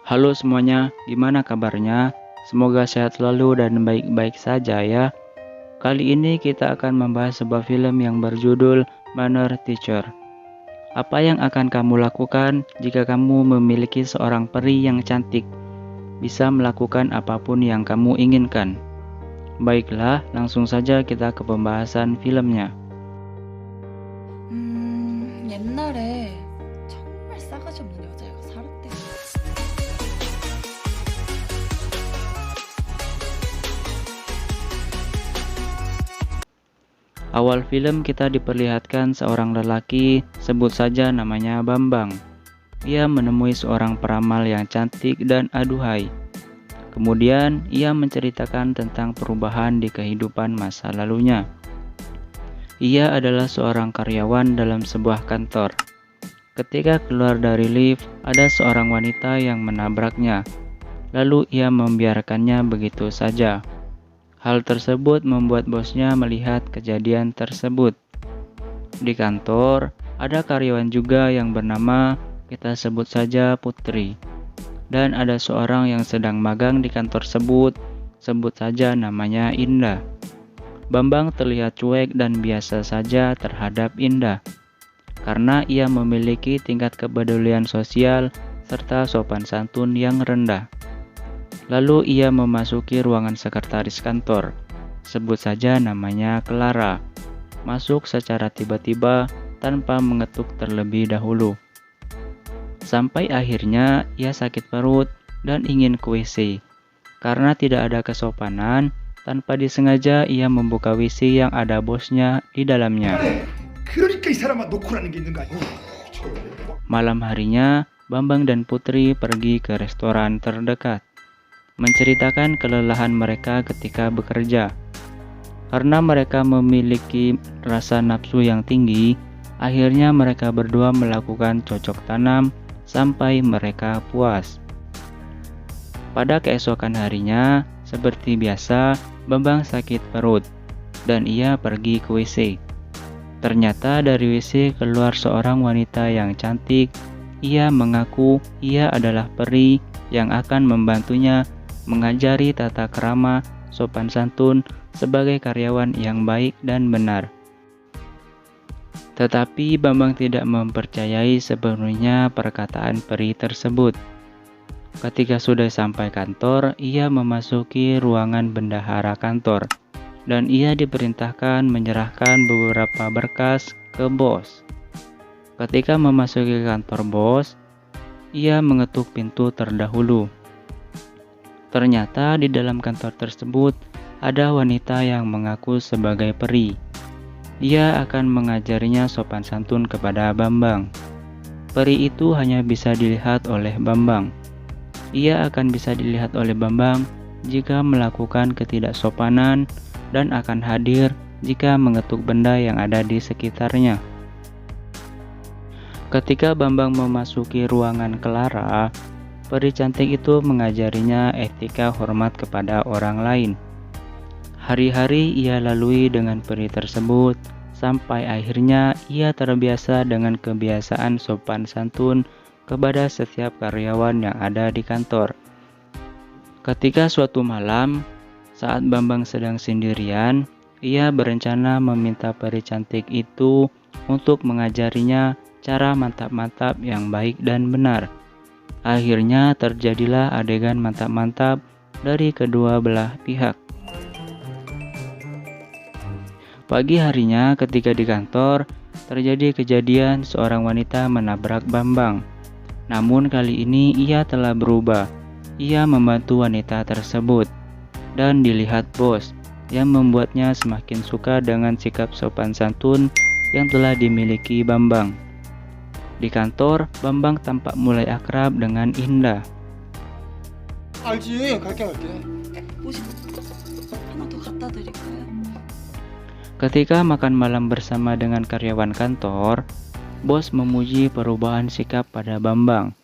Halo semuanya, gimana kabarnya? Semoga sehat selalu dan baik-baik saja ya. Kali ini kita akan membahas sebuah film yang berjudul Manor Teacher. Apa yang akan kamu lakukan jika kamu memiliki seorang peri yang cantik, bisa melakukan apapun yang kamu inginkan? Baiklah, langsung saja kita ke pembahasan filmnya. 옛날에 정말 싸가지 없는 여자애가 살았대. Awal film kita diperlihatkan seorang lelaki, sebut saja namanya Bambang. Ia menemui seorang peramal yang cantik dan aduhai. Kemudian ia menceritakan tentang perubahan di kehidupan masa lalunya. Ia adalah seorang karyawan dalam sebuah kantor. Ketika keluar dari lift, ada seorang wanita yang menabraknya. Lalu ia membiarkannya begitu saja. Hal tersebut membuat bosnya melihat kejadian tersebut. Di kantor, ada karyawan juga yang bernama, kita sebut saja Putri. Dan ada seorang yang sedang magang di kantor sebut saja namanya Indah. Bambang terlihat cuek dan biasa saja terhadap Indah, karena ia memiliki tingkat kepedulian sosial serta sopan santun yang rendah. Lalu ia memasuki ruangan sekretaris kantor, sebut saja namanya Clara. Masuk secara tiba-tiba tanpa mengetuk terlebih dahulu. Sampai akhirnya ia sakit perut dan ingin ke WC. Karena tidak ada kesopanan, tanpa disengaja ia membuka WC yang ada bosnya di dalamnya. Malam harinya, Bambang dan Putri pergi ke restoran terdekat, menceritakan kelelahan mereka ketika bekerja. Karena mereka memiliki rasa nafsu yang tinggi, akhirnya mereka berdua melakukan cocok tanam sampai mereka puas. Pada keesokan harinya, seperti biasa, Bambang sakit perut dan ia pergi ke WC. Ternyata dari WC keluar seorang wanita yang cantik. Ia mengaku ia adalah peri yang akan membantunya mengajari tata krama, sopan santun sebagai karyawan yang baik dan benar. Tetapi Bambang tidak mempercayai sepenuhnya perkataan peri tersebut. Ketika sudah sampai kantor, ia memasuki ruangan bendahara kantor dan ia diperintahkan menyerahkan beberapa berkas ke bos. Ketika memasuki kantor bos, ia mengetuk pintu terdahulu. Ternyata di dalam kantor tersebut ada wanita yang mengaku sebagai peri. Dia akan mengajarinya sopan santun kepada Bambang. Peri itu hanya bisa dilihat oleh Bambang. Ia akan bisa dilihat oleh Bambang jika melakukan ketidaksopanan dan akan hadir jika mengetuk benda yang ada di sekitarnya. Ketika Bambang memasuki ruangan Clara, peri cantik itu mengajarinya etika hormat kepada orang lain. Hari-hari ia lalui dengan peri tersebut, sampai akhirnya ia terbiasa dengan kebiasaan sopan santun kepada setiap karyawan yang ada di kantor. Ketika suatu malam, saat Bambang sedang sendirian, ia berencana meminta peri cantik itu untuk mengajarinya cara mantap-mantap yang baik dan benar. Akhirnya terjadilah adegan mantap-mantap dari kedua belah pihak. Pagi harinya ketika di kantor, terjadi kejadian seorang wanita menabrak Bambang. Namun kali ini ia telah berubah. Ia membantu wanita tersebut. Dan dilihat bos, yang membuatnya semakin suka dengan sikap sopan santun yang telah dimiliki Bambang. Di kantor, Bambang tampak mulai akrab dengan Indah. 알지, 갈게. 옷이 하나 더 갖다 드릴까요? Ketika makan malam bersama dengan karyawan kantor, bos memuji perubahan sikap pada Bambang.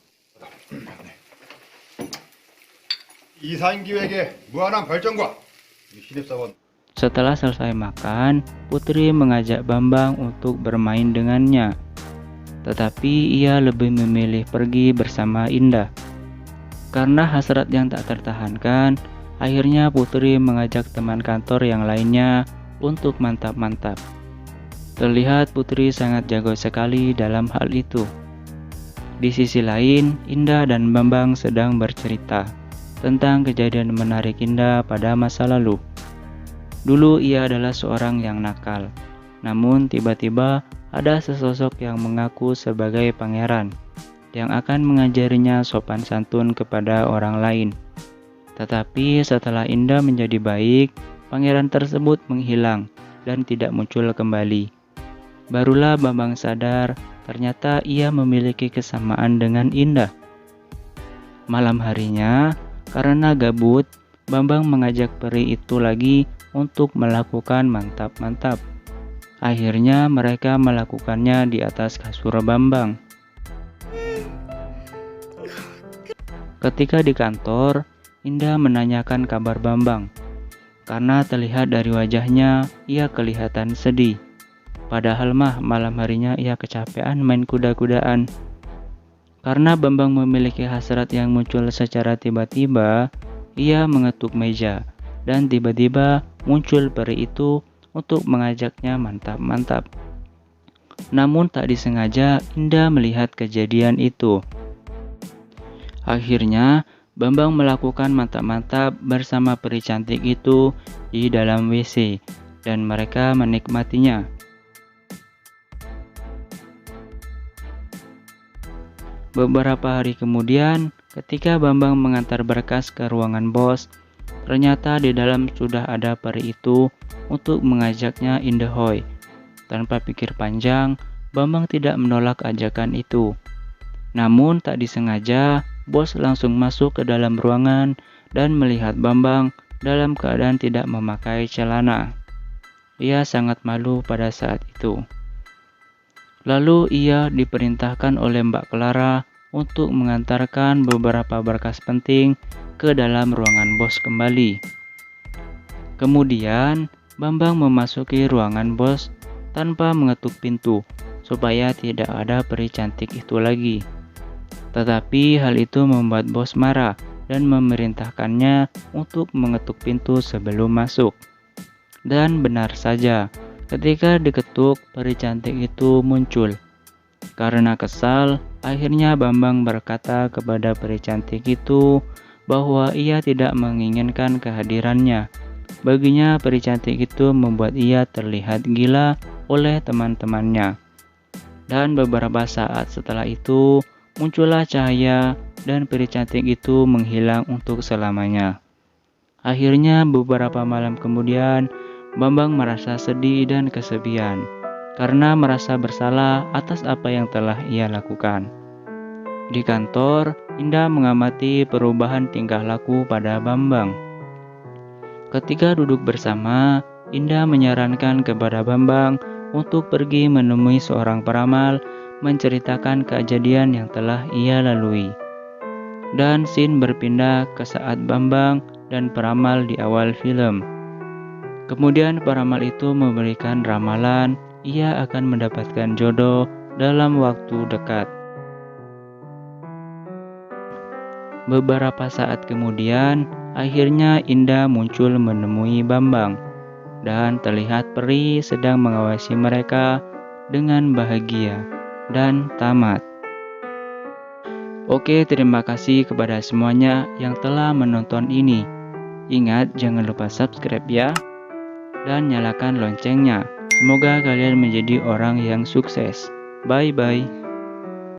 이사임기획의 무한한 발전과 신입사원 Setelah selesai makan, Putri mengajak Bambang untuk bermain dengannya. Tetapi ia lebih memilih pergi bersama Indah. Karena hasrat yang tak tertahankan, akhirnya Putri mengajak teman kantor yang lainnya untuk mantap-mantap. Terlihat Putri sangat jago sekali dalam hal itu. Di sisi lain, Indah dan Bambang sedang bercerita tentang kejadian menarik Indah pada masa lalu. Dulu ia adalah seorang yang nakal, namun tiba-tiba ada sesosok yang mengaku sebagai pangeran yang akan mengajarinya sopan santun kepada orang lain. Tetapi setelah Indah menjadi baik, pangeran tersebut menghilang dan tidak muncul kembali. Barulah Bambang sadar ternyata ia memiliki kesamaan dengan Indah. Malam harinya, karena gabut, Bambang mengajak peri itu lagi untuk melakukan mantap-mantap. Akhirnya mereka melakukannya di atas kasur Bambang. Ketika di kantor, Indah menanyakan kabar Bambang. Karena terlihat dari wajahnya, ia kelihatan sedih. Padahal malam harinya ia kecapean main kuda-kudaan. Karena Bambang memiliki hasrat yang muncul secara tiba-tiba, ia mengetuk meja dan tiba-tiba muncul peri itu untuk mengajaknya mantap-mantap. Namun tak disengaja Indah melihat kejadian itu. Akhirnya Bambang melakukan mantap-mantap bersama peri cantik itu di dalam WC dan mereka menikmatinya. Beberapa hari kemudian, ketika Bambang mengantar berkas ke ruangan bos, ternyata di dalam sudah ada peri itu untuk mengajaknya in the hoy. Tanpa pikir panjang, Bambang tidak menolak ajakan itu. Namun tak disengaja, bos langsung masuk ke dalam ruangan dan melihat Bambang dalam keadaan tidak memakai celana. Ia sangat malu pada saat itu. Lalu ia diperintahkan oleh Mbak Clara untuk mengantarkan beberapa berkas penting ke dalam ruangan bos kembali. Kemudian, Bambang memasuki ruangan bos tanpa mengetuk pintu supaya tidak ada peri cantik itu lagi. Tetapi hal itu membuat bos marah dan memerintahkannya untuk mengetuk pintu sebelum masuk. Dan benar saja, ketika diketuk, peri cantik itu muncul. Karena kesal, akhirnya Bambang berkata kepada peri cantik itu bahwa ia tidak menginginkan kehadirannya. Baginya peri cantik itu membuat ia terlihat gila oleh teman-temannya. Dan beberapa saat setelah itu, muncullah cahaya dan peri cantik itu menghilang untuk selamanya. Akhirnya beberapa malam kemudian, Bambang merasa sedih dan kesepian karena merasa bersalah atas apa yang telah ia lakukan. Di kantor, Indah mengamati perubahan tingkah laku pada Bambang. Ketika duduk bersama, Indah menyarankan kepada Bambang untuk pergi menemui seorang peramal menceritakan kejadian yang telah ia lalui. Dan scene berpindah ke saat Bambang dan peramal di awal film. Kemudian peramal itu memberikan ramalan ia akan mendapatkan jodoh dalam waktu dekat. Beberapa saat kemudian, akhirnya Indah muncul menemui Bambang dan terlihat peri sedang mengawasi mereka dengan bahagia dan tamat. Oke, terima kasih kepada semuanya yang telah menonton ini. Ingat, jangan lupa subscribe ya, dan nyalakan loncengnya. Semoga kalian menjadi orang yang sukses. Bye-bye.